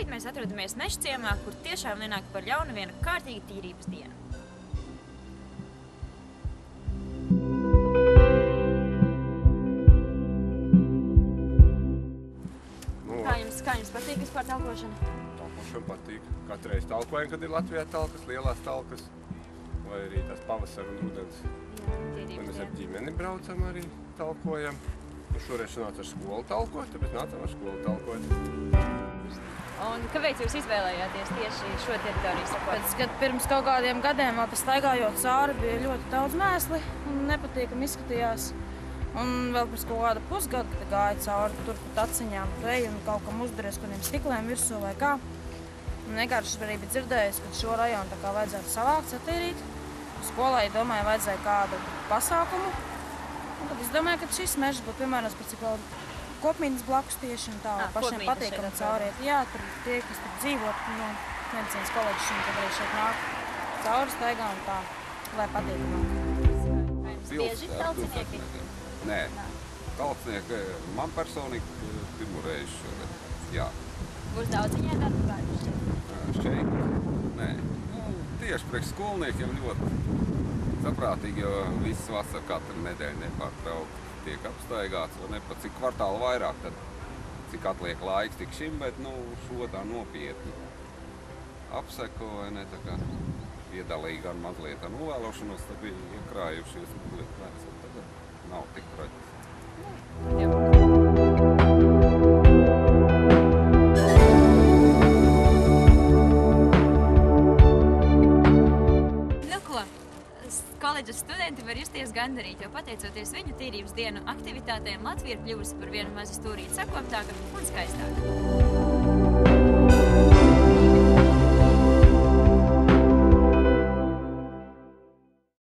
šobrīd mēs atrodamies Mežciemā, kur tiešām nenāk par ļaunu viena kārtīga tīrības diena. Kā jums patīk vispār talkošana? Talkošana patīk. Katru reizi talkojam, kad ir Latvijā talkas, lielās talkas, vai arī tās pavasara un rudens. Vai mēs ar ģimeni braucam arī talkojam. Šoreiz nāca ar skolu talkot, tāpēc nācam ar skolu talkot. Un kāpēc jūs izvēlējāties tieši šo teritoriju sakot? Pēc, kad pirms kaut kādiem gadiem vēl staigājot cauri, bija ļoti daudz mēsli un nepatīkami izskatījās. Un vēl pēc kaut kāda pusgada, kad gāja cauri tur pat aciņām reju un kaut kam uzdaries kādiem stikliem virsū vai kā. Un vienkārši arī bija dzirdējis, ka šo rajonu tā kā vajadzētu savākt, satīrīt. Skolai, domāju, vajadzēja kādu pasākumu. Un tad es domāju, ka šis mežs būtu piemēram pēc kaut kopmītnes blakus tieši un tā pašiem patīkami cauriet. Jā, tur tie, kas tur dzīvo no medicīnas koledžas un tad arī šeit nāk cauri staigā un tā, lai patīkamāk. Vai jums bieži talcinieki? Nē, talcinieki man personīgi pirmo reizi šogad, jā. Būs daudz viņai darbu gājuši? Šeit? Nē. Tieši priekš skolniekiem ļoti saprātīgi, jo visas vasara katru nedēļu nepārtraukti tiek apstaigāts, vai ne pat cik kvartālu vairāk, tad cik atliek laiks tik šim, bet šo tā nopietni apseko, vai ne, tā kā iedalīgi gan mazliet ar novēlošanos, tad bija iekrājušies mazliet vērts, un tagad nav tik traģiski. Koledžas studenti var justies gandarīti, jo pateicoties viņu tīrības dienu aktivitātēm Latvija ir kļuvusi par vienu mazu stūrīti sakoptāka un skaistāka.